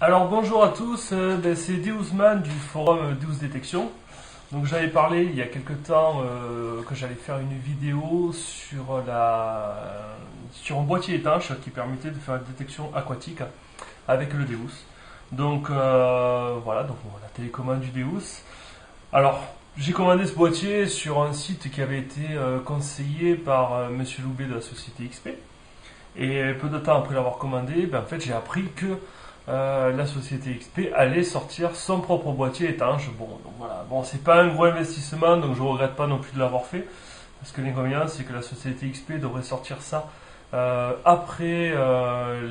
Alors bonjour à tous, c'est Deusman du forum Deus Détection. Donc j'avais parlé il y a quelque temps que j'allais faire une vidéo sur un boîtier étanche qui permettait de faire une détection aquatique avec le Deus. Donc voilà, la télécommande du Deus. Alors j'ai commandé ce boîtier sur un site qui avait été conseillé par Monsieur Loubet de la société XP. Et peu de temps après l'avoir commandé, en fait j'ai appris que la société XP allait sortir son propre boîtier étanche. Bon, donc voilà. Bon, c'est pas un gros investissement, donc je regrette pas non plus de l'avoir fait. Parce que l'inconvénient, c'est que la société XP devrait sortir ça après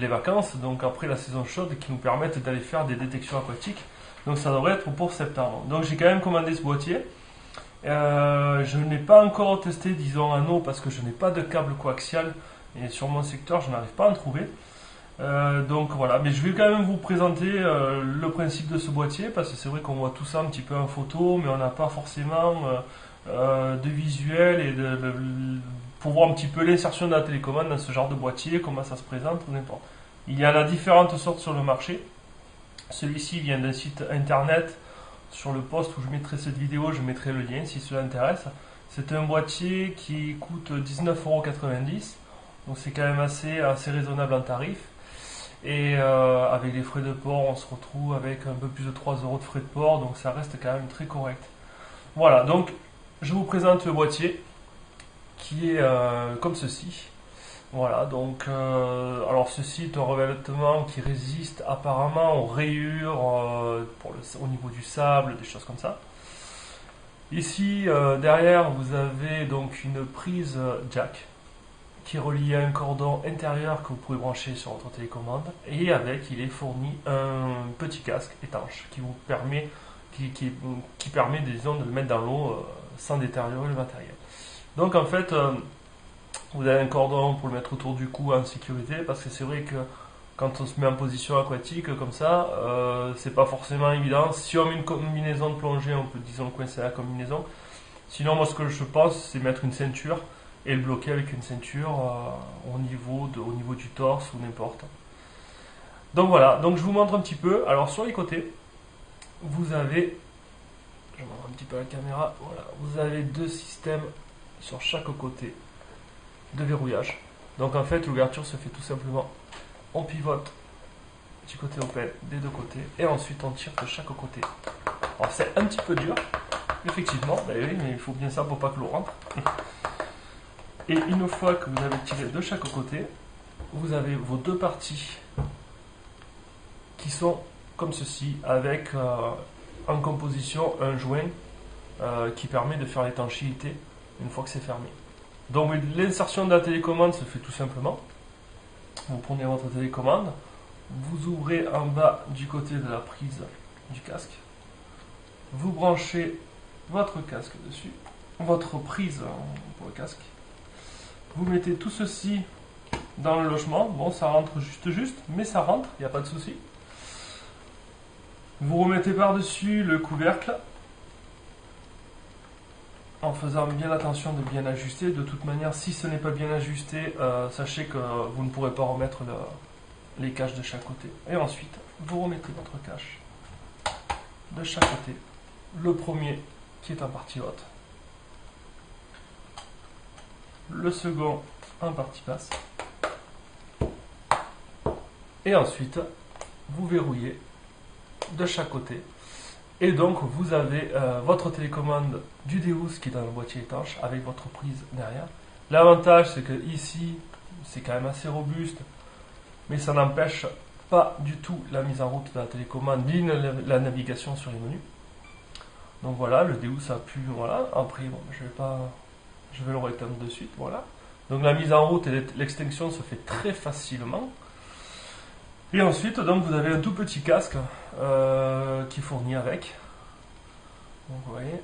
les vacances, donc après la saison chaude, qui nous permettent d'aller faire des détections aquatiques. Donc ça devrait être pour septembre. Donc j'ai quand même commandé ce boîtier. Je n'ai pas encore testé, disons, un eau parce que je n'ai pas de câble coaxial. Et sur mon secteur, je n'arrive pas à en trouver. Donc voilà, mais je vais quand même vous présenter le principe de ce boîtier parce que c'est vrai qu'on voit tout ça un petit peu en photo, mais on n'a pas forcément de visuel et pour voir un petit peu l'insertion de la télécommande dans ce genre de boîtier, comment ça se présente ou n'importe. Il y en a différentes sortes sur le marché. Celui-ci vient d'un site internet. Sur le post où je mettrai cette vidéo, je mettrai le lien si cela intéresse. C'est un boîtier qui coûte 19,90 €, donc c'est quand même assez raisonnable en tarif. Et avec les frais de port, on se retrouve avec un peu plus de 3 € de frais de port, donc ça reste quand même très correct. Voilà, donc je vous présente le boîtier qui est comme ceci. Voilà, donc alors ceci est un revêtement qui résiste apparemment aux rayures au niveau du sable, des choses comme ça. Ici derrière vous avez donc une prise jack qui est relié à un cordon intérieur que vous pouvez brancher sur votre télécommande, et avec il est fourni un petit casque étanche qui vous permet disons, de le mettre dans l'eau sans détériorer le matériel. Donc en fait vous avez un cordon pour le mettre autour du cou en sécurité, parce que c'est vrai que quand on se met en position aquatique comme ça, c'est pas forcément évident. Si on met une combinaison de plongée, on peut disons coincer la combinaison. Sinon moi ce que je pense c'est mettre une ceinture et le bloquer avec une ceinture au niveau du torse ou n'importe. Donc voilà, donc je vous montre un petit peu. Alors sur les côtés, vous avez, je montre un petit peu la caméra, voilà, vous avez deux systèmes sur chaque côté de verrouillage. Donc en fait l'ouverture se fait tout simplement, on pivote du côté open des deux côtés et ensuite on tire de chaque côté. Alors c'est un petit peu dur, effectivement, oui, mais il faut bien ça pour pas que l'eau rentre. Et une fois que vous avez tiré de chaque côté, vous avez vos deux parties qui sont comme ceci, avec en composition un joint qui permet de faire l'étanchéité une fois que c'est fermé. Donc l'insertion de la télécommande se fait tout simplement. Vous prenez votre télécommande, vous ouvrez en bas du côté de la prise du casque, vous branchez votre casque dessus, votre prise pour le casque. Vous mettez tout ceci dans le logement. Bon, ça rentre juste, mais ça rentre, il n'y a pas de souci. Vous remettez par-dessus le couvercle en faisant bien attention de bien ajuster. De toute manière, si ce n'est pas bien ajusté, sachez que vous ne pourrez pas remettre les caches de chaque côté. Et ensuite, vous remettez votre cache de chaque côté. Le premier qui est en partie haute, le second en partie basse, et ensuite vous verrouillez de chaque côté, et donc vous avez votre télécommande du Deus qui est dans le boîtier étanche avec votre prise derrière. L'avantage c'est que ici c'est quand même assez robuste, mais ça n'empêche pas du tout la mise en route de la télécommande ni la navigation sur les menus. Donc voilà, le Deus a pu, voilà, après bon, je vais le rétendre de suite, voilà. Donc la mise en route et l'extinction se fait très facilement. Et ensuite, donc vous avez un tout petit casque qui est fourni avec. Donc vous voyez,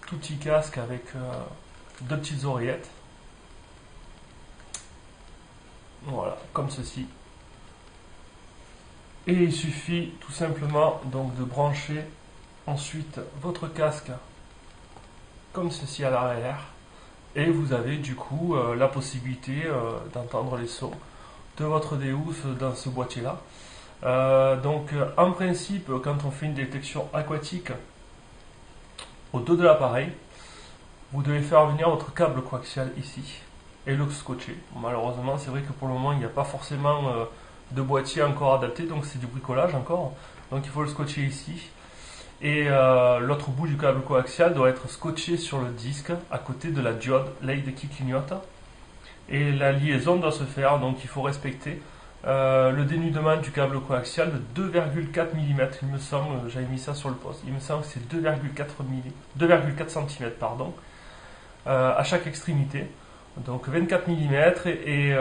tout petit casque avec deux petites oreillettes. Voilà, comme ceci. Et il suffit tout simplement donc de brancher ensuite votre casque comme ceci à l'arrière. Et vous avez du coup la possibilité d'entendre les sons de votre Deus dans ce boîtier là. En principe, quand on fait une détection aquatique au dos de l'appareil, vous devez faire venir votre câble coaxial ici et le scotcher. Malheureusement, c'est vrai que pour le moment, il n'y a pas forcément de boîtier encore adapté, donc c'est du bricolage encore. Donc il faut le scotcher ici. Et l'autre bout du câble coaxial doit être scotché sur le disque à côté de la diode LED qui clignote. Et la liaison doit se faire, donc il faut respecter le dénudement du câble coaxial de 2,4 mm. Il me semble, j'avais mis ça sur le poste, il me semble que c'est 2,4 cm pardon, à chaque extrémité. Donc 24 mm et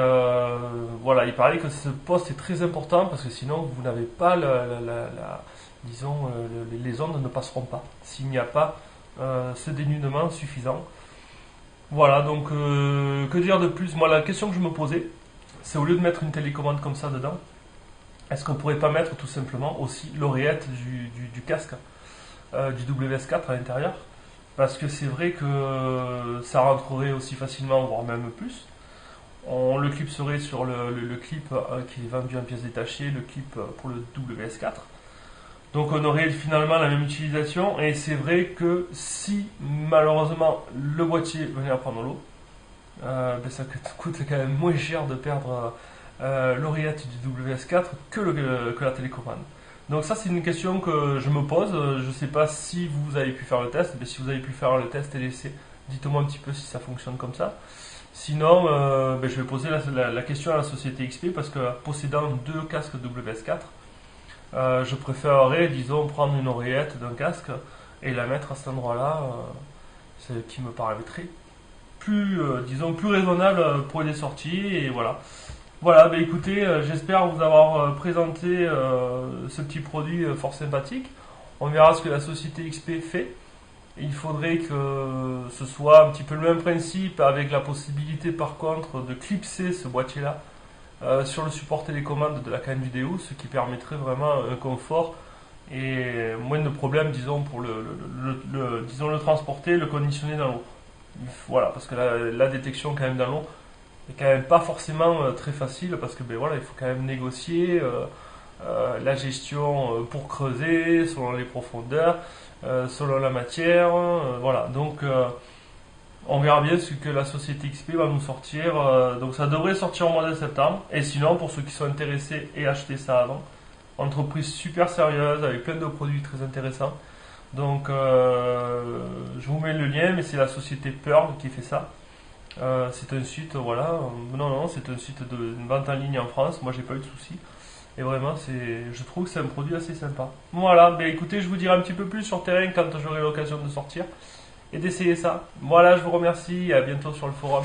voilà, il paraît que ce poste est très important parce que sinon vous n'avez pas disons les ondes ne passeront pas s'il n'y a pas ce dénudement suffisant. Voilà, donc que dire de plus? Moi la question que je me posais, c'est au lieu de mettre une télécommande comme ça dedans, est-ce qu'on pourrait pas mettre tout simplement aussi l'oreillette du casque du WS4 à l'intérieur? Parce que c'est vrai que ça rentrerait aussi facilement, voire même plus. Le clip serait sur le clip qui est vendu en pièces détachées, le clip pour le WS4. Donc on aurait finalement la même utilisation. Et c'est vrai que si malheureusement le boîtier venait à prendre l'eau, ça coûte quand même moins cher de perdre l'oreillette du WS4 que la télécommande. Donc ça c'est une question que je me pose. Je ne sais pas si vous avez pu faire le test, mais si vous avez pu faire le test et l'essai, dites-moi un petit peu si ça fonctionne comme ça. Sinon, je vais poser la question à la société XP parce que possédant deux casques WS4, je préférerais, disons, prendre une oreillette d'un casque et la mettre à cet endroit-là, ce qui me paraîtrait plus, disons, plus raisonnable pour les sorties et voilà. Voilà, écoutez, j'espère vous avoir présenté ce petit produit fort sympathique. On verra ce que la société XP fait. Il faudrait que ce soit un petit peu le même principe avec la possibilité par contre de clipser ce boîtier-là sur le support télécommande de la canne vidéo, ce qui permettrait vraiment un confort et moins de problèmes, disons, pour disons, le transporter, le conditionner dans l'eau. Voilà, parce que la détection quand même dans l'eau est quand même pas forcément très facile parce que voilà, il faut quand même négocier la gestion pour creuser selon les profondeurs, selon la matière, voilà. Donc on verra bien ce que la société XP va nous sortir. Donc ça devrait sortir au mois de septembre. Et sinon, pour ceux qui sont intéressés et acheter ça avant, entreprise super sérieuse avec plein de produits très intéressants. Donc je vous mets le lien, mais c'est la société Pearl qui fait ça. C'est un site, voilà, non, c'est un site de vente en ligne en France. Moi, j'ai pas eu de soucis. Et vraiment, je trouve que c'est un produit assez sympa. Voilà, écoutez, je vous dirai un petit peu plus sur terrain quand j'aurai l'occasion de sortir et d'essayer ça. Voilà, je vous remercie et à bientôt sur le forum.